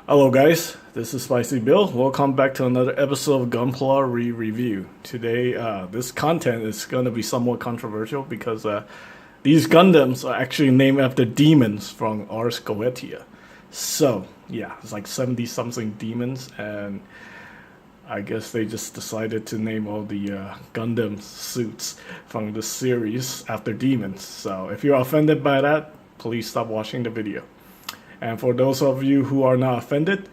Hello guys, this is Spicy Bill. Welcome back to another episode of Gunpla Review. Today, this content is going to be somewhat controversial because these Gundams are actually named after demons from Ars Goetia. So, yeah, it's like 70-something demons, and I guess they just decided to name all the Gundam suits from the series after demons. So, if you're offended by that, please stop watching the video. And for those of you who are not offended,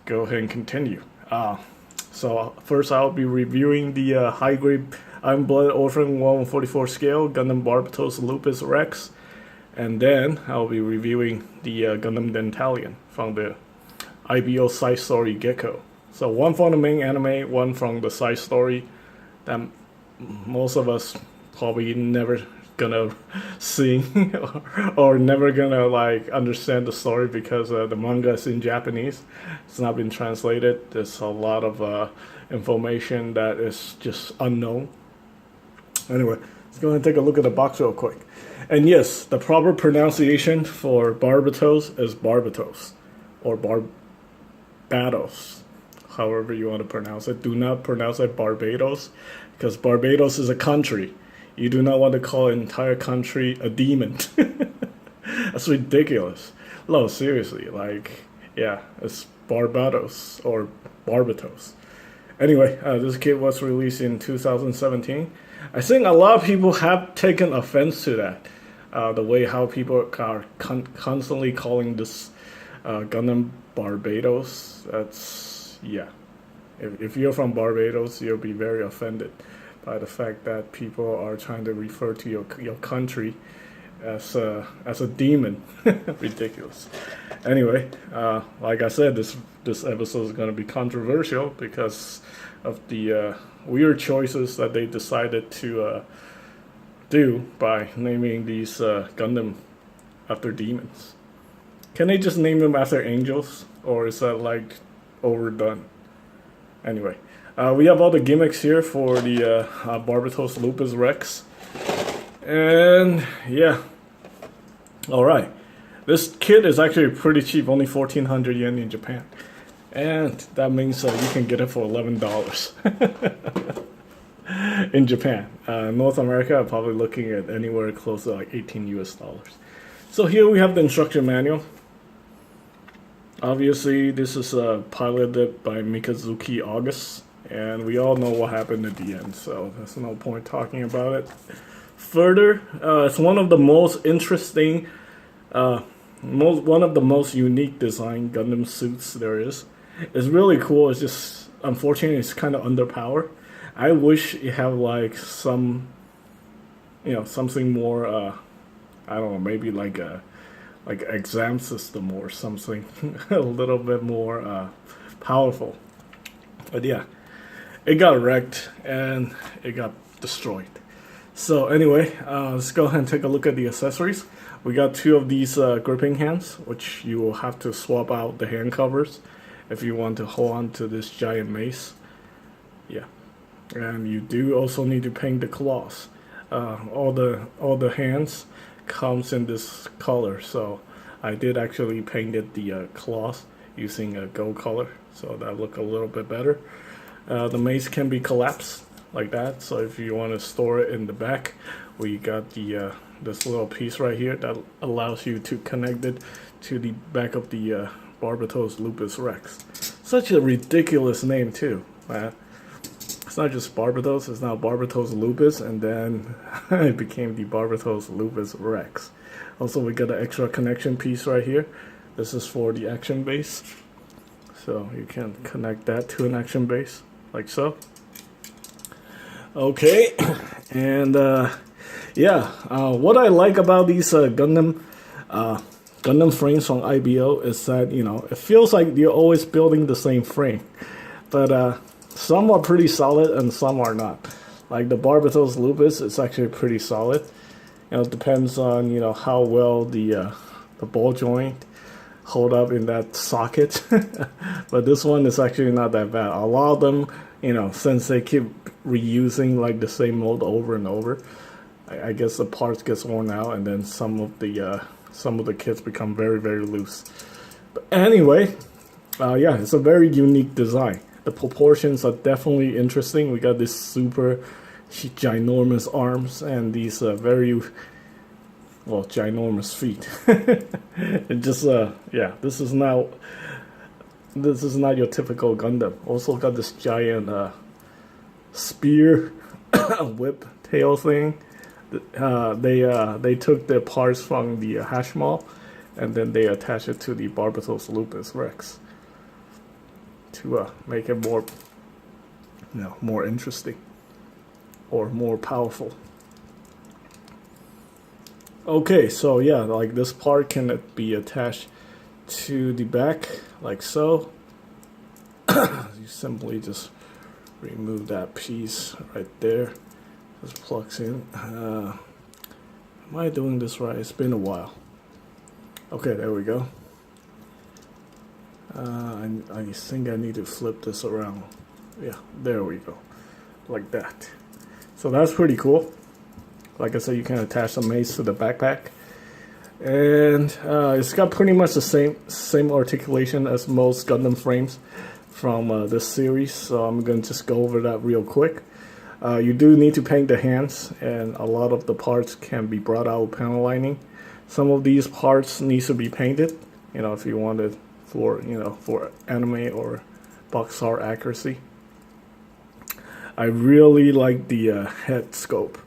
go ahead and continue. So first I'll be reviewing the high-grade Iron Blood Orphan 1/44 scale Gundam Barbatos Lupus Rex. And then I'll be reviewing the Gundam Dantalion from the IBO side story Gecko. So one from the main anime, one from the side story that most of us probably never gonna see or never gonna like understand the story because the manga is in Japanese. It's not been translated. There's a lot of information that is just unknown. Anyway, let's go ahead and take a look at the box real quick. And yes, the proper pronunciation for Barbatos is Barbatos or Barbados, however you want to pronounce it. Do not pronounce it Barbados because Barbados is a country. You do not want to call an entire country a demon. That's ridiculous. No, seriously, like, yeah, it's Barbados or Barbatos. Anyway, this kit was released in 2017. I think a lot of people have taken offense to that. The way how people are constantly calling this Gundam Barbados. That's, yeah. If you're from Barbados, you'll be very offended by the fact that people are trying to refer to your country as a demon. Ridiculous. Anyway, like I said, this episode is going to be controversial because of the weird choices that they decided to do by naming these Gundam after demons. Can they just name them after angels, or is that like overdone? Anyway. We have all the gimmicks here for the Barbatos Lupus Rex. And yeah. Alright. This kit is actually pretty cheap, only 1,400 yen in Japan. And that means you can get it for $11 in Japan. North America, I'm probably looking at anywhere close to like 18 US dollars. So here we have the instruction manual. Obviously, this is piloted by Mikazuki August. And we all know what happened at the end, so there's no point talking about it further. It's one of the most interesting, one of the most unique design Gundam suits there is. It's really cool. It's just, unfortunately, it's kind of underpowered. I wish it had like some, something more. I don't know, maybe like exam system or something a little bit more powerful. But yeah. It got wrecked and it got destroyed. So anyway, let's go ahead and take a look at the accessories. We got two of these gripping hands, which you will have to swap out the hand covers if you want to hold on to this giant mace. Yeah, and you do also need to paint the claws. All the hands comes in this color, so I did actually painted the claws using a gold color, so that look a little bit better. The mace can be collapsed like that, so if you want to store it in the back, we got the this little piece right here that allows you to connect it to the back of the Barbatos Lupus Rex. Such a ridiculous name too, man. It's not just Barbatos, it's now Barbatos Lupus, and then it became the Barbatos Lupus Rex. Also, we got an extra connection piece right here. This is for the action base, so you can connect that to an action base. Like so. Okay, and what I like about these Gundam frames from IBO is that it feels like you're always building the same frame, but some are pretty solid and some are not. Like the Barbatos Lupus, it's actually pretty solid. It depends on how well the ball joint hold up in that socket. But this one is actually not that bad. A lot of them, since they keep reusing like the same mold over and over, I guess the parts gets worn out, and then some of the kits become very, very loose. But anyway, Yeah, it's a very unique design. The proportions are definitely interesting. We got this super ginormous arms and these very well ginormous feet. It just yeah, this is not your typical Gundam. Also got this giant spear whip tail thing. They took the parts from the Hashmal, and then they attached it to the Barbatos Lupus Rex to make it more, more interesting or more powerful. Okay, so yeah, like this part can be attached to the back like so. You simply just remove that piece right there. Just plugs in. Am I doing this right? It's been a while. Okay, there we go. I think I need to flip this around. Yeah, there we go. Like that. So that's pretty cool. Like I said, you can attach the mace to the backpack. And it's got pretty much the same articulation as most Gundam frames from this series. So I'm going to just go over that real quick. You do need to paint the hands, and a lot of the parts can be brought out with panel lining. Some of these parts needs to be painted, if you want it for anime or box art accuracy. I really like the head scope,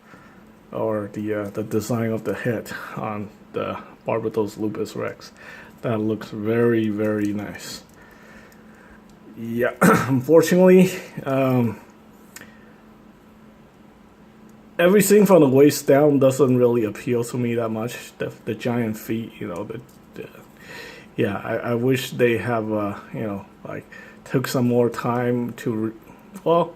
or the design of the head on the Barbatos Lupus Rex. That looks very, very nice. Yeah, unfortunately, everything from the waist down doesn't really appeal to me that much. The giant feet, yeah, I wish they have, like took some more time to, well,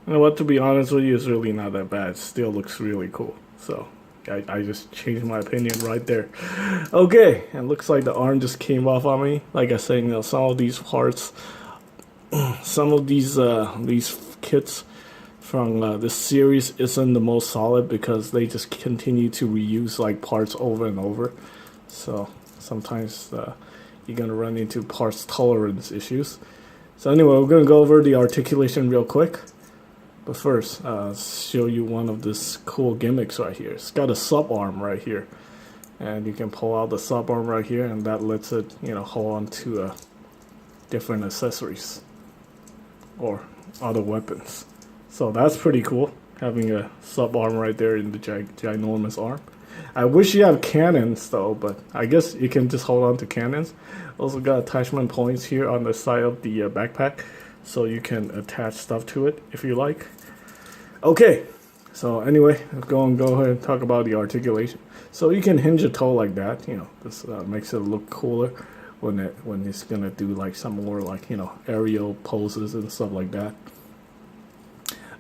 you know what, to be honest with you, it's really not that bad. It still looks really cool. So I just changed my opinion right there. Okay, it looks like the arm just came off on me. Like I said, some of these parts, some of these kits from this series isn't the most solid because they just continue to reuse like parts over and over. So sometimes you're gonna run into parts tolerance issues. So anyway, we're gonna go over the articulation real quick. But first, show you one of this cool gimmicks right here. It's got a sub arm right here, and you can pull out the sub arm right here, and that lets it, hold on to different accessories or other weapons. So that's pretty cool, having a sub arm right there in the ginormous arm. I wish you have cannons though, but I guess you can just hold on to cannons. Also got attachment points here on the side of the backpack, so you can attach stuff to it if you like. Okay, so anyway, go ahead and talk about the articulation. So you can hinge a toe like that. This makes it look cooler when it's gonna do like some more like aerial poses and stuff like that.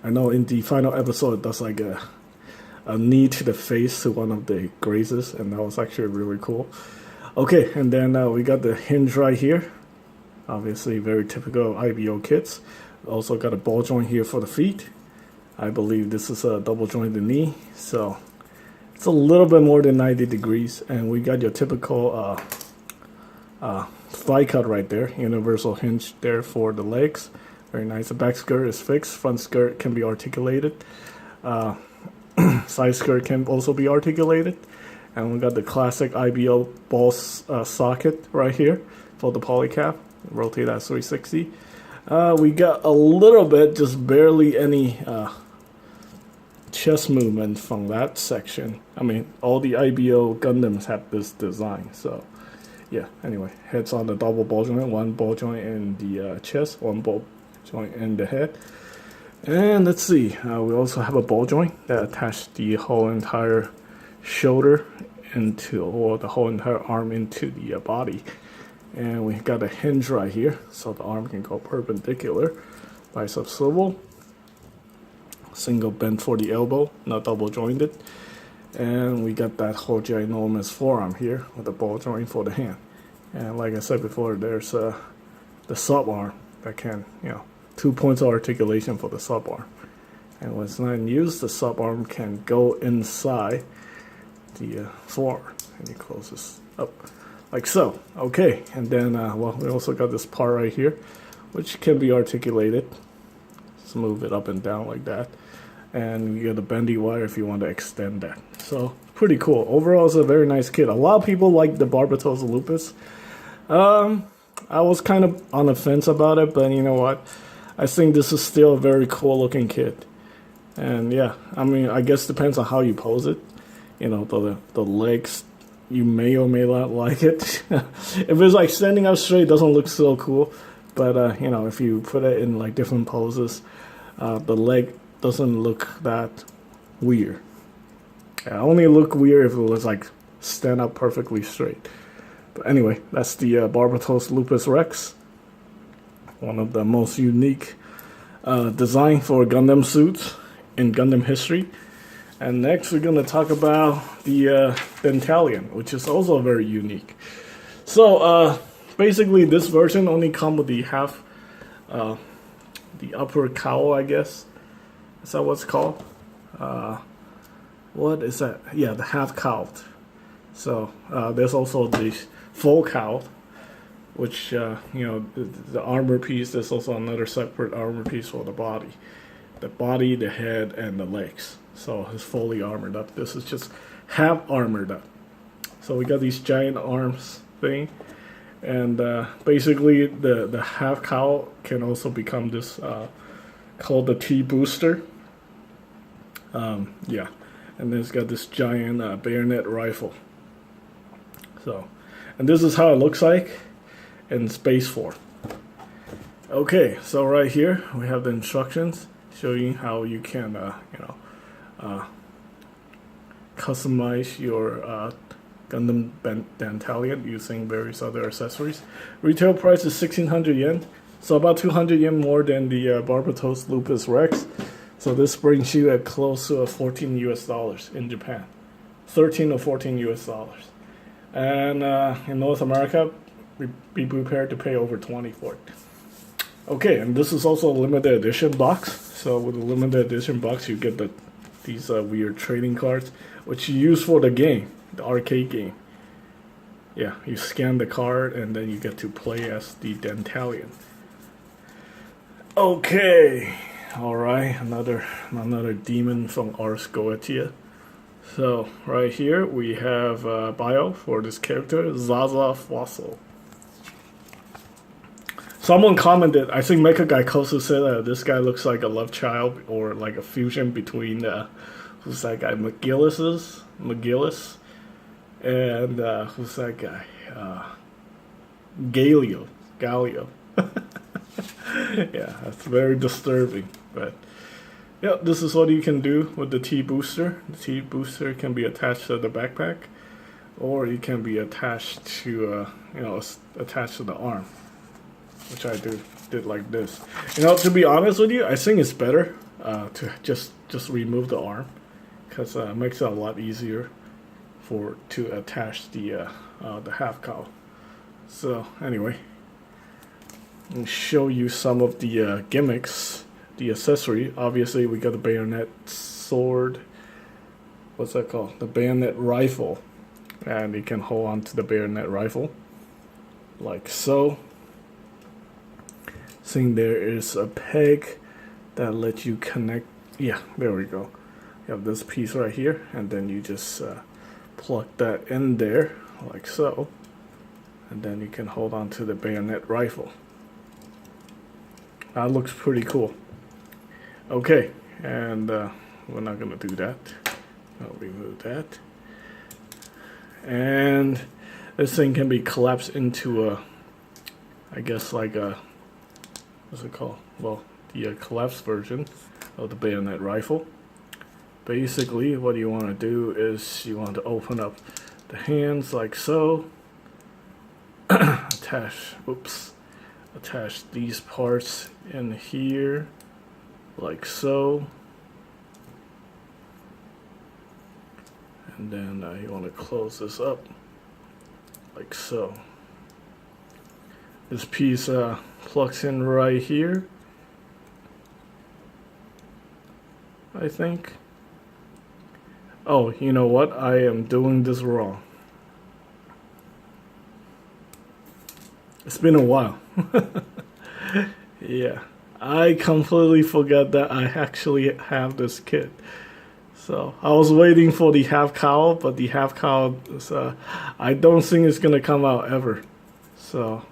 I know in the final episode it does like a knee to the face to one of the grazes, and that was actually really cool. Okay, and then we got the hinge right here. Obviously very typical IBO kits. Also got a ball joint here for the feet. I believe this is a double jointed knee, so it's a little bit more than 90 degrees. And we got your typical thigh cut right there, universal hinge there for the legs. Very nice. The back skirt is fixed. Front skirt can be articulated. Side skirt can also be articulated. And we got the classic IBO ball socket right here for the polycap. Rotate that 360. We got a little bit, just barely any chest movement from that section. I mean, all the IBO Gundams have this design. So, yeah, anyway, head's on the double ball joint. One ball joint in the chest, one ball joint in the head. And let's see, we also have a ball joint that attached the whole entire shoulder into, or the whole entire arm into the body. And we got a hinge right here, so the arm can go perpendicular. Bicep swivel. Single bend for the elbow, not double jointed. And we got that whole ginormous forearm here with the ball joint for the hand. And like I said before, there's the sub arm that can, 2 points of articulation for the sub arm. And when it's not in use, the sub arm can go inside the forearm. And you close this up like so. Okay, and then well, we also got this part right here, which can be articulated. Just move it up and down like that, and you get a bendy wire if you want to extend that. So pretty cool. Overall, it's a very nice kit. A lot of people like the Barbatos Lupus. I was kind of on the fence about it, but you know what? I think this is still a very cool looking kit. And yeah, I mean, I guess depends on how you pose it. You know, the legs, you may or may not like it. If it's like standing up straight, it doesn't look so cool. But you know, if you put it in like different poses, the leg doesn't look that weird. Yeah, only look weird if it was like stand up perfectly straight. But anyway, that's the Barbatos Lupus Rex. One of the most unique design for Gundam suits in Gundam history. And next we're going to talk about the Dantalion, which is also very unique. So basically this version only comes with the the upper cowl, I guess. Is that what it's called? What is that? Yeah, the half cowled. So there's also the full cowl, which you know, the armor piece. There's also another separate armor piece for the body, the head, and the legs. So it's fully armored up. This is just half armored up. So we got these giant arms thing, and basically the half cowl can also become this called the T booster. Yeah, and then it's got this giant bayonet rifle. So, and this is how it looks like in space form. Okay, so right here we have the instructions showing how you can, you know, customize your Gundam Dantalion using various other accessories. Retail price is 1,600 yen, so about 200 yen more than the Barbatos Lupus Rex. So this brings you at close to $14 US in Japan, 13 or 14 US dollars. And in North America, be prepared to pay over 20 for it. Okay, and this is also a limited edition box. So with a limited edition box, you get these weird trading cards, which you use for the game, the arcade game. Yeah, you scan the card and then you get to play as the Dantalion. Okay, all right, another demon from Ars Goetia. So right here we have bio for this character, Zaza Fossil. Someone commented, I think Mecha Guy Kosu said that this guy looks like a love child or like a fusion between who's that guy, McGillis, and who's that guy, Galio. Yeah, that's very disturbing, but yeah, this is what you can do with the T booster. The T booster can be attached to the backpack, or it can be attached to you know, attached to the arm, which I did like this. You know, to be honest with you, I think it's better to just remove the arm, because it makes it a lot easier to attach the half cowl. So anyway, I'll show you some of the gimmicks. The accessory, obviously we got the bayonet sword. What's that called? The bayonet rifle. And you can hold on to the bayonet rifle like so. Seeing there is a peg that lets you connect. Yeah, there we go. You have this piece right here, and then you just plug that in there like so, and then you can hold on to the bayonet rifle. That looks pretty cool. Okay, and we're not gonna do that. I'll remove that. And this thing can be collapsed into a, I guess like a, what's it called? Well, the collapsed version of the bayonet rifle. Basically, what you want to do is you want to open up the hands like so. Attach these parts in here like so, and then you want to close this up like so. This piece plugs in right here, I think. Oh, you know what? I am doing this wrong. It's been a while. Yeah, I completely forgot that I actually have this kit. So I was waiting for the half cowl, but the half cowl is, I don't think it's gonna come out ever. So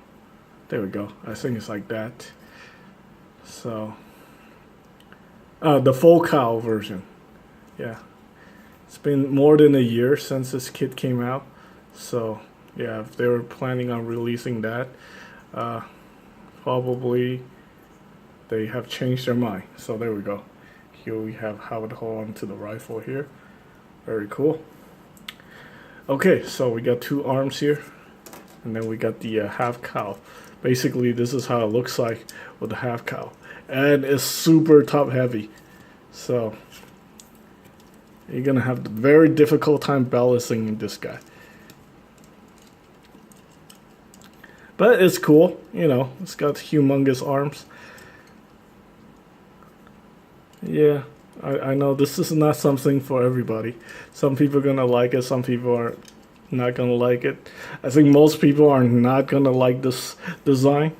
there we go. I think it's like that. So the full cowl version. Yeah, it's been more than a year since this kit came out. So yeah, if they were planning on releasing that, probably they have changed their mind. So there we go. Here we have how it hold on to the rifle here. Very cool. Okay, so we got two arms here, and then we got the half cowl. Basically, this is how it looks like with the half cowl, and it's super top heavy. So you're gonna have a very difficult time balancing this guy. But it's cool, you know, it's got humongous arms. Yeah, I know this is not something for everybody. Some people are gonna like it, some people are not gonna like it. I think most people are not gonna like this design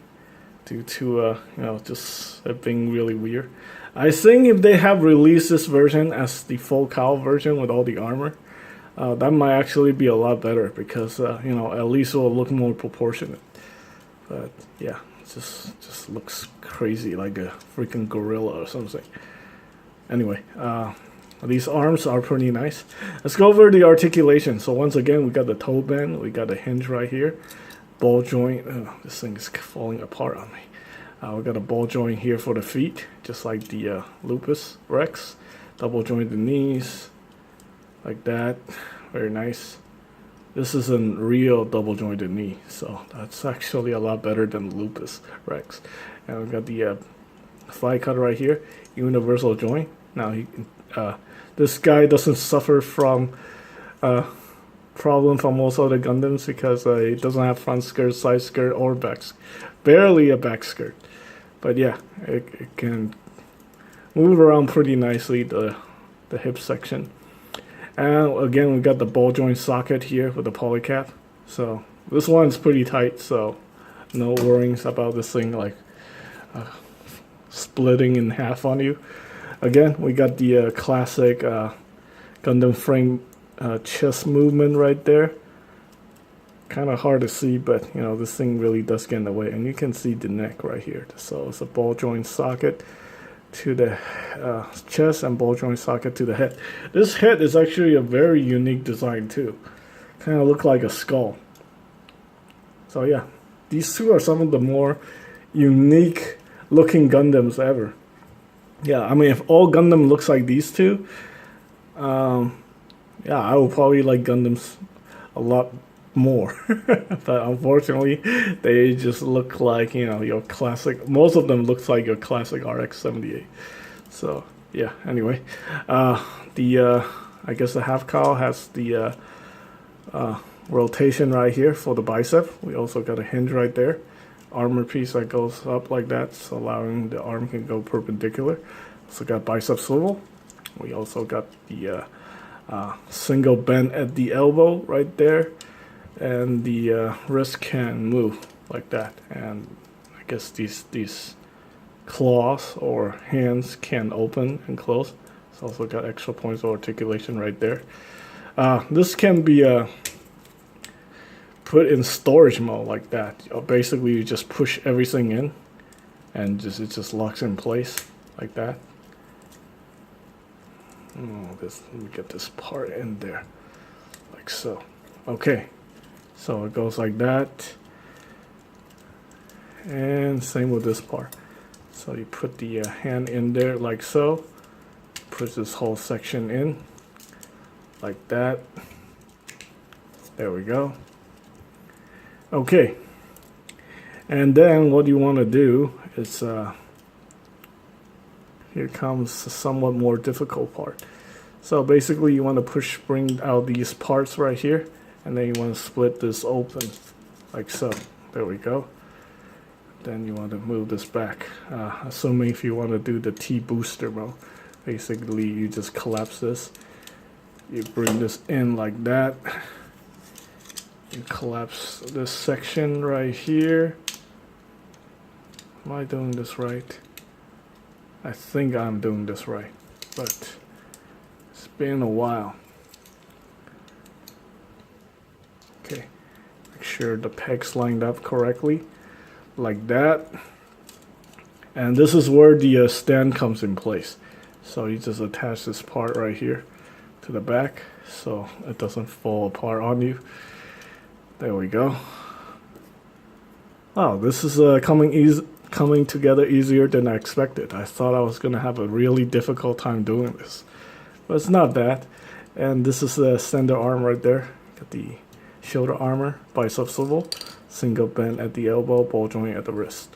due to, you know, just it being really weird. I think if they have released this version as the full cowl version with all the armor, that might actually be a lot better because, you know, at least it will look more proportionate. But yeah, it just looks crazy like a freaking gorilla or something. Anyway, these arms are pretty nice. Let's go over the articulation. So once again, we got the toe bend, we got the hinge right here, ball joint. Oh, this thing is falling apart on me. We got a ball joint here for the feet, just like the Lupus Rex. Double jointed knees, like that. Very nice. This is a real double jointed knee, so that's actually a lot better than Lupus Rex. And we got the thigh cut right here, universal joint. Now this guy doesn't suffer from problem from most other Gundams because he doesn't have front skirt, side skirt, or back skirt. Barely a back skirt. But yeah, it can move around pretty nicely, the hip section. And again, we got the ball joint socket here with the polycap. So this one's pretty tight, so no worries about this thing like splitting in half on you. Again, we got the classic Gundam frame chest movement right there. Kind of hard to see, but you know, this thing really does get in the way. And you can see the neck right here. So it's a ball joint socket to the chest and ball joint socket to the head. This head is actually a very unique design too. Kind of look like a skull. So yeah, these two are some of the more unique looking Gundams ever. Yeah, I mean, if all Gundam looks like these two, yeah, I will probably like Gundams a lot more. But unfortunately, they just look like, you know, your classic. Most of them looks like your classic RX-78. So yeah. Anyway, I guess the half cowl has the rotation right here for the bicep. We also got a hinge right there. Armor piece that goes up like that, so allowing the arm can go perpendicular. Also got bicep swivel. We also got the single bend at the elbow right there, and the wrist can move like that. And I guess these claws or hands can open and close. It's also got extra points of articulation right there. This can be put in storage mode like that. Basically, you just push everything in, and it just locks in place like that. Let me get this part in there, like so. Okay, so it goes like that, and same with this part. So you put the hand in there like so, push this whole section in, like that. There we go. Okay, and then what you want to do is, here comes a somewhat more difficult part. So basically you want to bring out these parts right here, and then you want to split this open, like so. There we go. Then you want to move this back, assuming if you want to do the T-booster mode. Basically you just collapse this, you bring this in like that, You collapse this section right here. Am I doing this right? I think I'm doing this right, but it's been a while. Okay, make sure the pegs lined up correctly, like that. And this is where the stand comes in place. So you just attach this part right here to the back so it doesn't fall apart on you. There we go. Oh, this is coming together easier than I expected. I thought I was going to have a really difficult time doing this, but it's not that. And this is the center arm right there. Got the shoulder armor, bicep swivel, single bend at the elbow, ball joint at the wrist.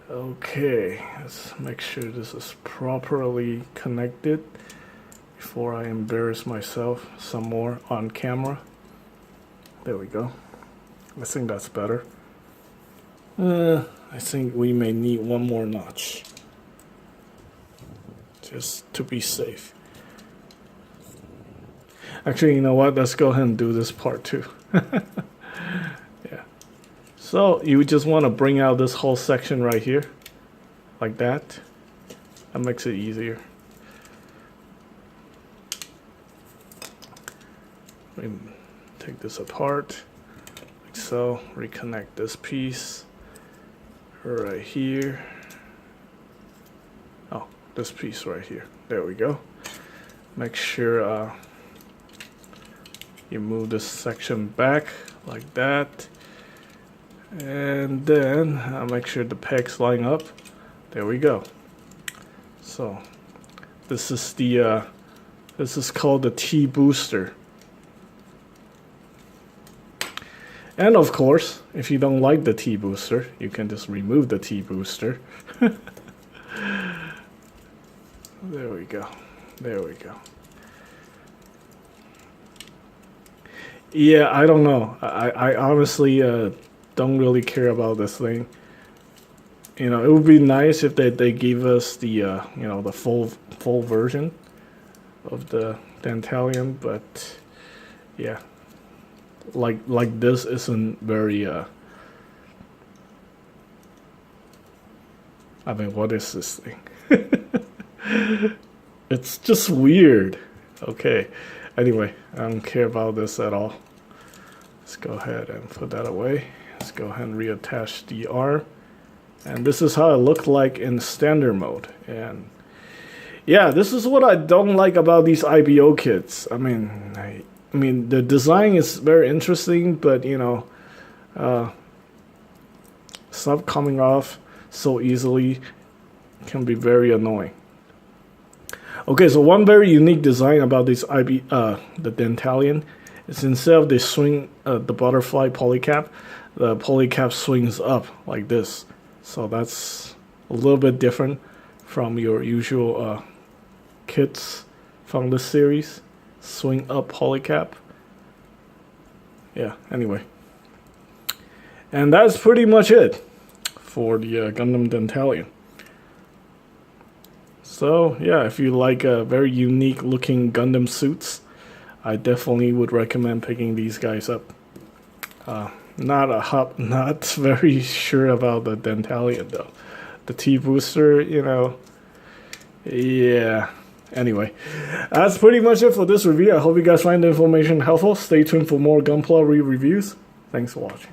Okay, let's make sure this is properly connected before I embarrass myself some more on camera. There we go. I think that's better. I think we may need one more notch, just to be safe. Actually, you know what? Let's go ahead and do this part too. Yeah. So you just want to bring out this whole section right here, like that. That makes it easier. Take this apart, like so. Reconnect this piece right here. Oh, this piece right here. There we go. Make sure you move this section back like that, and then make sure the pegs line up. There we go. So this is the this is called the T booster. And of course, if you don't like the T booster, you can just remove the T booster. There we go. There we go. Yeah, I don't know. I honestly don't really care about this thing. You know, it would be nice if they gave us the you know, the full version of the Dantalion, but yeah, like this isn't very I mean, what is this thing? It's just weird. Okay. Anyway, I don't care about this at all. Let's go ahead and put that away. Let's go ahead and reattach the arm. And this is how it looked like in standard mode. And yeah, this is what I don't like about these IBO kits. I mean, the design is very interesting, but you know, stuff coming off so easily can be very annoying. Okay, so one very unique design about this the Dantalion is instead of the swing, the butterfly polycap, the polycap swings up like this. So that's a little bit different from your usual kits from this series. Swing up polycap. Yeah, anyway. And that's pretty much it for the Gundam Dantalion. So yeah, if you like very unique looking Gundam suits, I definitely would recommend picking these guys up. Not very sure about the Dantalion though. The T booster, you know, yeah. Anyway, that's pretty much it for this review. I hope you guys find the information helpful. Stay tuned for more Gunpla reviews. Thanks for watching.